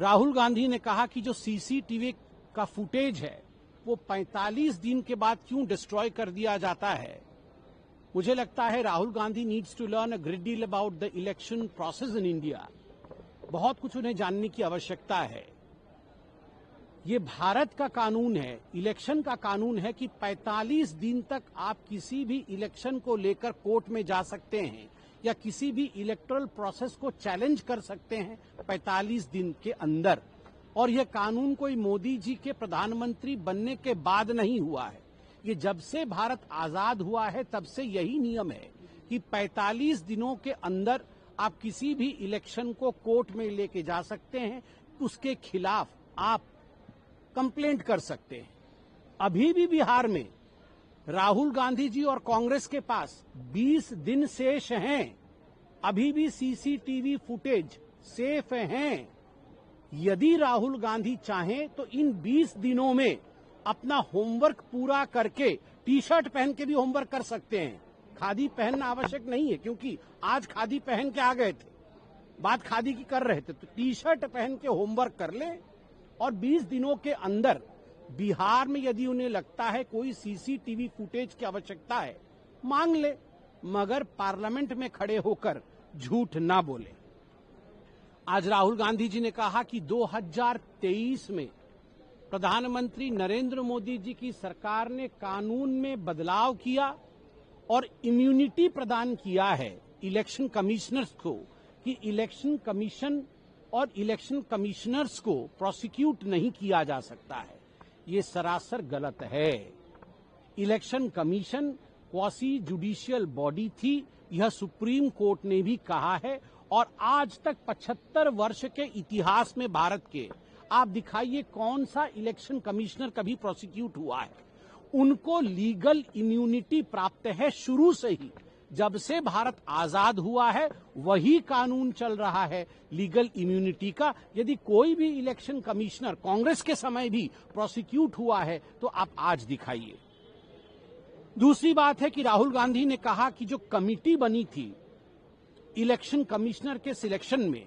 राहुल गांधी ने कहा कि जो सीसीटीवी का फुटेज है वो 45 दिन के बाद क्यों डिस्ट्रॉय कर दिया जाता है। मुझे लगता है Rahul Gandhi needs to learn a great deal about the election process in India. बहुत कुछ उन्हें जानने की आवश्यकता है। ये भारत का कानून है, इलेक्शन का कानून है कि 45 दिन तक आप किसी भी इलेक्शन को लेकर कोर्ट में जा सकते हैं या किसी भी इलेक्टोरल प्रोसेस को चैलेंज कर सकते हैं 45 दिन के अंदर। और यह कानून कोई मोदी जी के प्रधानमंत्री बनने के बाद नहीं हुआ है। ये जब से भारत आजाद हुआ है तब से यही नियम है कि 45 दिनों के अंदर आप किसी भी इलेक्शन को कोर्ट में लेके जा सकते हैं, उसके खिलाफ आप कंप्लेंट कर सकते हैं। अभी भी बिहार में राहुल गांधी जी और कांग्रेस के पास 20 दिन शेष हैं। अभी भी सीसीटीवी फुटेज सेफ हैं। यदि राहुल गांधी चाहें तो इन 20 दिनों में अपना होमवर्क पूरा करके टी शर्ट पहन के भी होमवर्क कर सकते हैं। खादी पहनना आवश्यक नहीं है, क्योंकि आज खादी पहन के आ गए थे, बात खादी की कर रहे थे, तो टी शर्ट पहन के होमवर्क कर लें और 20 दिनों के अंदर बिहार में यदि उन्हें लगता है कोई सीसीटीवी फुटेज की आवश्यकता है, मांग ले, मगर पार्लियामेंट में खड़े होकर झूठ ना बोले। आज राहुल गांधी जी ने कहा कि 2023 में प्रधानमंत्री नरेंद्र मोदी जी की सरकार ने कानून में बदलाव किया और इम्यूनिटी प्रदान किया है इलेक्शन कमिश्नर्स को कि इलेक्शन कमीशन और इलेक्शन कमिश्नर्स को प्रोसिक्यूट नहीं किया जा सकता है। ये सरासर गलत है। Election commission quasi judicial body थी, यह सुप्रीम कोर्ट ने भी कहा है। और आज तक 75 वर्ष के इतिहास में भारत के आप दिखाइए कौन सा इलेक्शन कमिश्नर कभी प्रोसिक्यूट हुआ है। उनको लीगल इम्यूनिटी प्राप्त है शुरू से ही। जब से भारत आजाद हुआ है वही कानून चल रहा है लीगल इम्यूनिटी का। यदि कोई भी इलेक्शन कमिश्नर कांग्रेस के समय भी प्रोसिक्यूट हुआ है तो आप आज दिखाइए। दूसरी बात है कि राहुल गांधी ने कहा कि जो कमिटी बनी थी इलेक्शन कमिश्नर के सिलेक्शन में,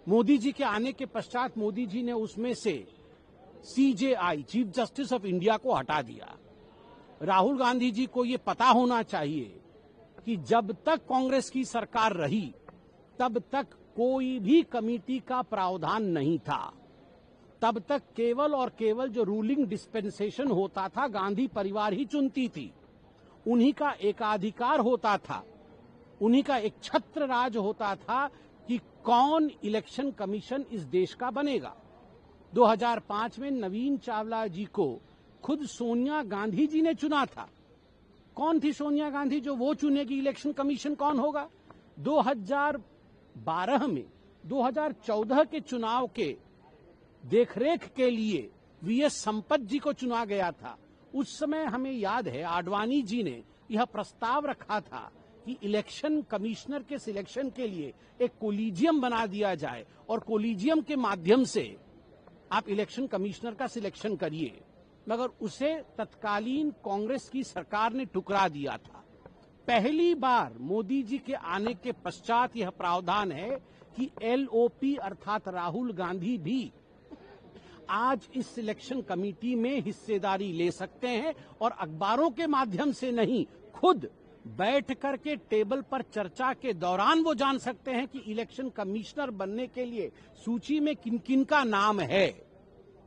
मोदी जी के आने के पश्चात मोदी जी ने उसमें से CJI chief justice of India को हटा दिया। राहुल गांधी जी को ये पता होना चाहिए कि जब तक कांग्रेस की सरकार रही तब तक कोई भी कमेटी का प्रावधान नहीं था। तब तक केवल और केवल जो रूलिंग डिस्पेंसेशन होता था गांधी परिवार ही चुनती थी। उन्हीं का एकाधिकार होता था, उन्हीं का एक छत्र राज होता था कि कौन इलेक्शन कमीशन इस देश का बनेगा। 2005 में नवीन चावला जी को खुद सोनिया गांधी जी ने चुना था। कौन थी सोनिया गांधी जो वो चुनेगी इलेक्शन कमीशन कौन होगा। 2012 में 2014 के चुनाव के देखरेख के लिए वीएस संपत जी को चुना गया था। उस समय हमें याद है आडवाणी जी ने यह प्रस्ताव रखा था कि इलेक्शन कमिश्नर के सिलेक्शन के लिए एक कोलिजियम बना दिया जाए और कोलिजियम के माध्यम से आप इलेक्शन कमिश्नर का सिलेक्शन करिए, मगर उसे तत्कालीन कांग्रेस की सरकार ने ठुकरा दिया था। पहली बार मोदी जी के आने के पश्चात यह प्रावधान है कि एलओपी अर्थात राहुल गांधी भी आज इस सिलेक्शन कमेटी में हिस्सेदारी ले सकते हैं और अखबारों के माध्यम से नहीं, खुद बैठ करके टेबल पर चर्चा के दौरान वो जान सकते हैं कि इलेक्शन कमिश्नर बनने के लिए सूची में किन किन का नाम है।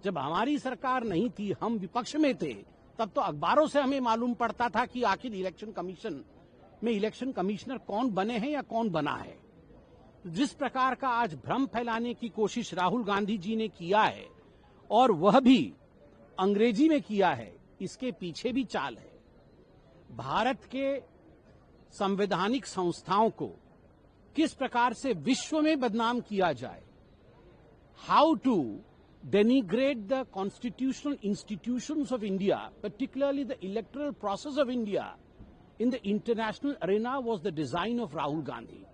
जब हमारी सरकार नहीं थी, हम विपक्ष में थे, तब तो अखबारों से हमें मालूम पड़ता था कि आखिर इलेक्शन कमीशन में इलेक्शन कमिश्नर कौन बने हैं या कौन बना है। जिस प्रकार का आज भ्रम फैलाने की कोशिश राहुल गांधी जी ने किया है और वह भी अंग्रेजी में किया है, इसके पीछे भी चाल है। भारत के संवैधानिक संस्थाओं को किस प्रकार से विश्व में बदनाम किया जाए, how to denigrate the constitutional institutions of India, particularly the electoral process of India in the international arena was the design of Rahul Gandhi.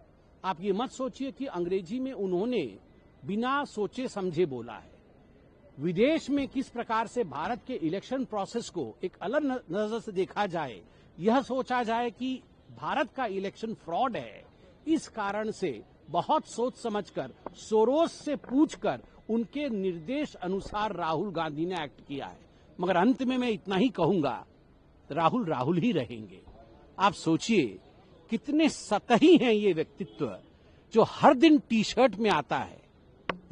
आप ये मत सोचिए कि अंग्रेजी में उन्होंने बिना सोचे समझे बोला है। विदेश में किस प्रकार से भारत के इलेक्शन प्रोसेस को एक अलग नजर से देखा जाए, यह सोचा जाए कि भारत का इलेक्शन फ्रॉड है, इस कारण से बहुत सोच समझकर, सोरोस से पूछकर उनके निर्देश अनुसार राहुल गांधी ने एक्ट किया है। मगर अंत में मैं इतना ही कहूंगा, राहुल राहुल ही रहेंगे। आप सोचिए कितने सतही हैं ये व्यक्तित्व, जो हर दिन टी शर्ट में आता है,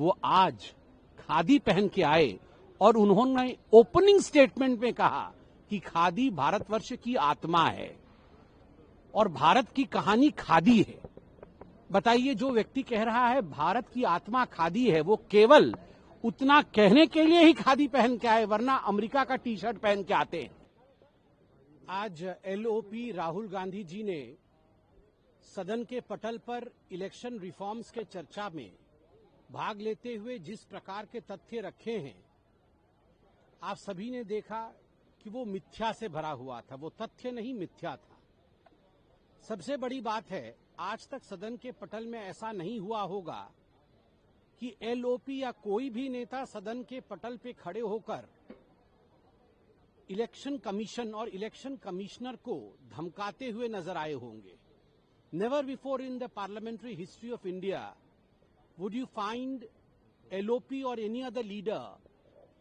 वो आज खादी पहन के आए और उन्होंने ओपनिंग स्टेटमेंट में कहा कि खादी भारतवर्ष की आत्मा है और भारत की कहानी खादी है। बताइए, जो व्यक्ति कह रहा है भारत की आत्मा खादी है, वो केवल उतना कहने के लिए ही खादी पहन के आए, वरना अमेरिका का टी शर्ट पहन के आते हैं। आज एलओपी राहुल गांधी जी ने सदन के पटल पर इलेक्शन रिफॉर्म्स के चर्चा में भाग लेते हुए जिस प्रकार के तथ्य रखे हैं, आप सभी ने देखा कि वो मिथ्या से भरा हुआ था। वो तथ्य नहीं, मिथ्या था। सबसे बड़ी बात है, आज तक सदन के पटल में ऐसा नहीं हुआ होगा कि एलओपी या कोई भी नेता सदन के पटल पे खड़े होकर इलेक्शन कमीशन और इलेक्शन कमिश्नर को धमकाते हुए नजर आए होंगे। Never before in the parliamentary history of India would you find LOP or any other leader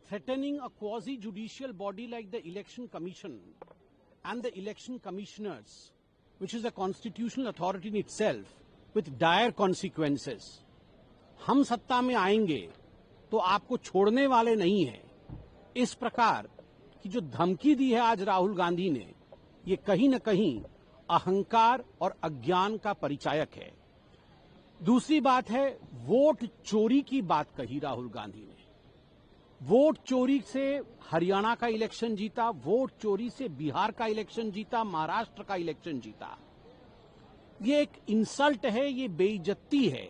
threatening a quasi-judicial body like the Election Commission and the election commissioners, which is a constitutional authority in itself, with dire consequences? हम सत्ता में आएंगे तो आपको छोड़ने वाले नहीं हैं। इस प्रकार की जो धमकी दी है आज राहुल गांधी ने, ये कहीं न कहीं अहंकार और अज्ञान का परिचायक है। दूसरी बात है, वोट चोरी की बात कही राहुल गांधी ने। वोट चोरी से हरियाणा का इलेक्शन जीता, वोट चोरी से बिहार का इलेक्शन जीता, महाराष्ट्र का इलेक्शन जीता। ये एक इंसल्ट है, ये बेइज्जती है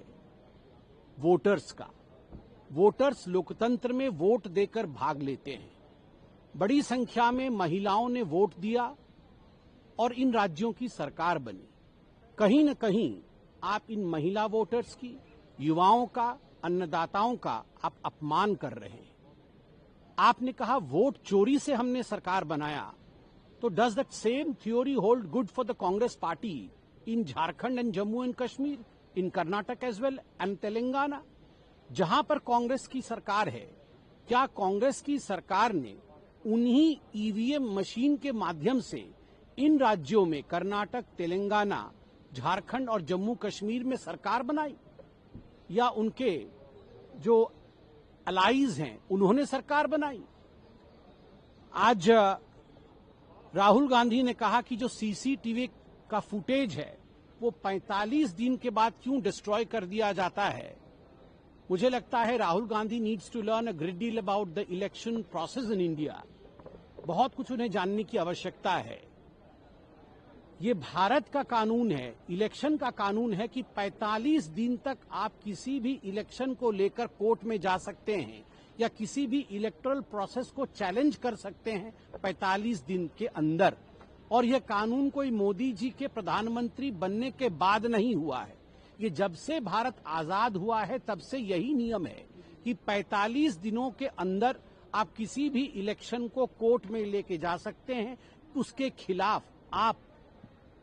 वोटर्स का। वोटर्स लोकतंत्र में वोट देकर भाग लेते हैं। बड़ी संख्या में महिलाओं ने वोट दिया और इन राज्यों की सरकार बनी। कहीं न कहीं आप इन महिला वोटर्स की, युवाओं का, अन्नदाताओं का आप अपमान कर रहे हैं। आपने कहा वोट चोरी से हमने सरकार बनाया, तो does that same theory hold good for the Congress party in Jharkhand and Jammu and Kashmir, in Karnataka as well and Telangana, जहां पर कांग्रेस की सरकार है? क्या कांग्रेस की सरकार ने उन्हीं ईवीएम मशीन के माध्यम से इन राज्यों में, कर्नाटक, तेलंगाना, झारखंड और जम्मू कश्मीर में सरकार बनाई, या उनके जो अलाइज हैं उन्होंने सरकार बनाई? आज राहुल गांधी ने कहा कि जो सीसीटीवी का फुटेज है वो 45 दिन के बाद क्यों डिस्ट्रॉय कर दिया जाता है। मुझे लगता है Rahul Gandhi needs to learn a great deal about the election process in India. बहुत कुछ उन्हें जानने की आवश्यकता है। ये भारत का कानून है, इलेक्शन का कानून है कि 45 दिन तक आप किसी भी इलेक्शन को लेकर कोर्ट में जा सकते हैं या किसी भी इलेक्टोरल प्रोसेस को चैलेंज कर सकते हैं 45 दिन के अंदर। और यह कानून कोई मोदी जी के प्रधानमंत्री बनने के बाद नहीं हुआ है। ये जब से भारत आजाद हुआ है तब से यही नियम है कि 45 दिनों के अंदर आप किसी भी इलेक्शन को कोर्ट में लेके जा सकते हैं, उसके खिलाफ आप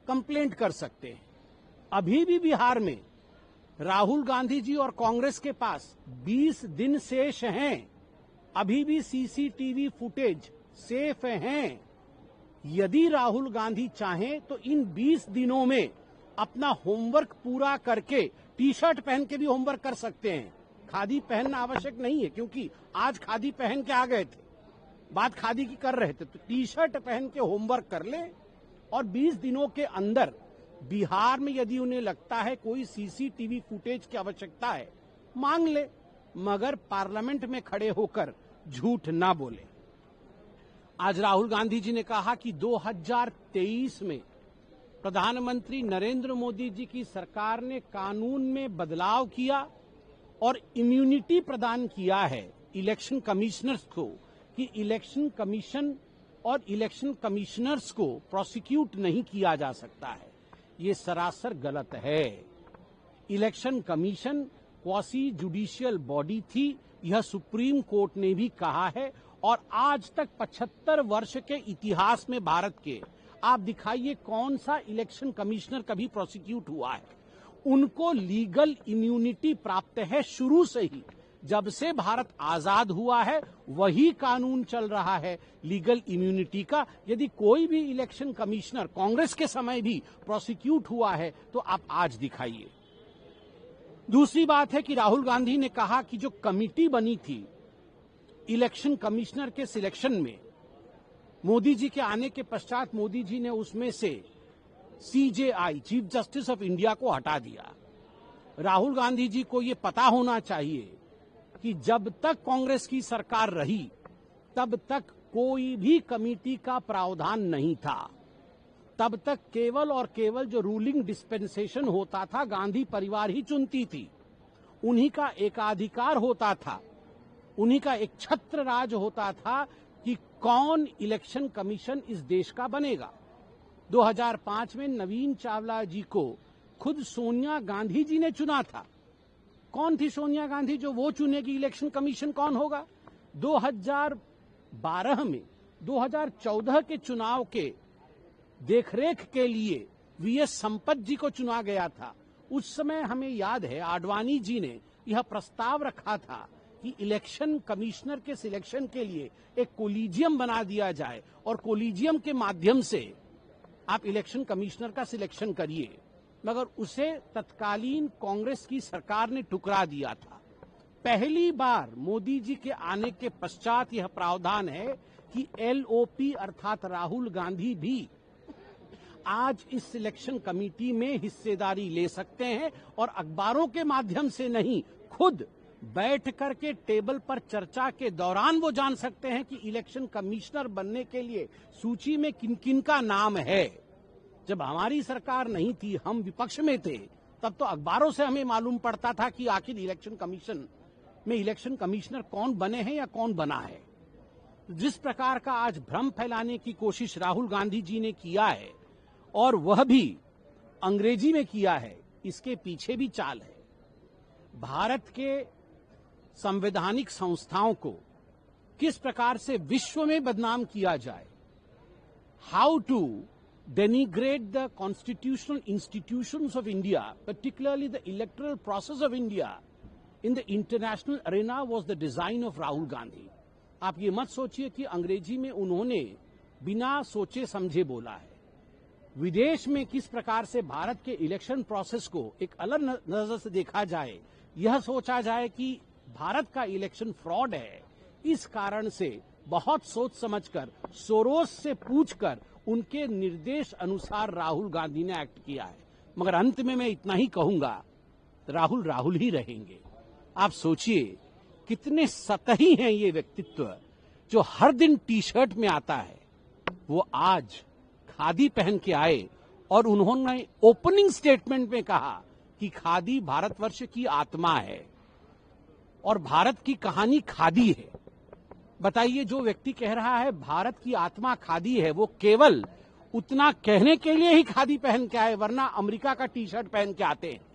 कंप्लेंट कर सकते हैं। अभी भी बिहार में राहुल गांधी जी और कांग्रेस के पास 20 दिन शेष हैं। अभी भी सीसीटीवी फुटेज सेफ हैं। यदि राहुल गांधी चाहें तो इन 20 दिनों में अपना होमवर्क पूरा करके टी शर्ट पहन के भी होमवर्क कर सकते हैं। खादी पहनना आवश्यक नहीं है, क्योंकि आज खादी पहन के आ गए थे, बात खादी की कर रहे थे, तो टी शर्ट पहन के होमवर्क कर लें और 20 दिनों के अंदर बिहार में यदि उन्हें लगता है कोई सीसीटीवी फुटेज की आवश्यकता है, मांग ले, मगर पार्लियामेंट में खड़े होकर झूठ ना बोले। आज राहुल गांधी जी ने कहा कि 2023 में प्रधानमंत्री नरेंद्र मोदी जी की सरकार ने कानून में बदलाव किया और इम्यूनिटी प्रदान किया है इलेक्शन कमिश्नर्स को, कि इलेक्शन कमीशन और इलेक्शन कमिश्नर्स को प्रोसिक्यूट नहीं किया जा सकता है। ये सरासर गलत है। Election commission quasi judicial body थी, यह सुप्रीम कोर्ट ने भी कहा है। और आज तक 75 वर्ष के इतिहास में भारत के आप दिखाइए कौन सा इलेक्शन कमिश्नर कभी प्रोसिक्यूट हुआ है। उनको लीगल इम्यूनिटी प्राप्त है शुरू से ही। जब से भारत आजाद हुआ है वही कानून चल रहा है लीगल इम्यूनिटी का। यदि कोई भी इलेक्शन कमिश्नर कांग्रेस के समय भी प्रोसिक्यूट हुआ है तो आप आज दिखाइए। दूसरी बात है कि राहुल गांधी ने कहा कि जो कमिटी बनी थी इलेक्शन कमिश्नर के सिलेक्शन में, मोदी जी के आने के पश्चात मोदी जी ने उसमें से CJI, chief justice of India, को हटा दिया। राहुल गांधी जी को ये पता होना चाहिए कि जब तक कांग्रेस की सरकार रही तब तक कोई भी कमेटी का प्रावधान नहीं था। तब तक केवल और केवल जो रूलिंग डिस्पेंसेशन होता था गांधी परिवार ही चुनती थी। उन्हीं का एकाधिकार होता था, उन्हीं का एक छत्र राज होता था कि कौन इलेक्शन कमीशन इस देश का बनेगा। 2005 में नवीन चावला जी को खुद सोनिया गांधी जी ने चुना था। कौन थी सोनिया गांधी जो वो चुनेगी इलेक्शन कमीशन कौन होगा? 2012 में 2014 के चुनाव के देखरेख के लिए VS संपत जी को चुना गया था। उस समय हमें याद है आडवाणी जी ने यह प्रस्ताव रखा था कि इलेक्शन कमिश्नर के सिलेक्शन के लिए एक कोलिजियम बना दिया जाए और कोलिजियम के माध्यम से आप इलेक्शन कमिश्नर का सिलेक्शन करिए, मगर उसे तत्कालीन कांग्रेस की सरकार ने ठुकरा दिया था। पहली बार मोदी जी के आने के पश्चात यह प्रावधान है कि LOP अर्थात राहुल गांधी भी आज इस सिलेक्शन कमेटी में हिस्सेदारी ले सकते हैं और अखबारों के माध्यम से नहीं, खुद बैठ करके टेबल पर चर्चा के दौरान वो जान सकते हैं कि इलेक्शन कमिश्नर बनने के लिए सूची में किन किन का नाम है। जब हमारी सरकार नहीं थी, हम विपक्ष में थे, तब तो अखबारों से हमें मालूम पड़ता था कि आखिर इलेक्शन कमीशन में इलेक्शन कमिश्नर कौन बने हैं या कौन बना है। जिस प्रकार का आज भ्रम फैलाने की कोशिश राहुल गांधी जी ने किया है और वह भी अंग्रेजी में किया है, इसके पीछे भी चाल है। भारत के संवैधानिक संस्थाओं को किस प्रकार से विश्व में बदनाम किया जाए, how to denigrate the constitutional institutions of India, particularly the electoral process of India in the international arena was the design of Rahul Gandhi. आप ये मत सोचिए कि अंग्रेजी में उन्होंने बिना सोचे समझे बोला है। विदेश में किस प्रकार से भारत के इलेक्शन प्रोसेस को एक अलग नजर से देखा जाए, यह सोचा जाए कि भारत का इलेक्शन फ्रॉड है, इस कारण से बहुत सोच समझकर सोरोस से पूछकर उनके निर्देश अनुसार राहुल गांधी ने एक्ट किया है। मगर अंत में मैं इतना ही कहूंगा, राहुल राहुल ही रहेंगे। आप सोचिए कितने सतही हैं ये व्यक्तित्व जो हर दिन टी-शर्ट में आता है, वो आज खादी पहन के आए और उन्होंने ओपनिंग स्टेटमेंट में कहा कि खादी भारतवर्ष की आत्मा है और भारत की कहानी खादी है। बताइए, जो व्यक्ति कह रहा है भारत की आत्मा खादी है, वो केवल उतना कहने के लिए ही खादी पहन के आए, वरना अमेरिका का टी-शर्ट पहन के आते हैं।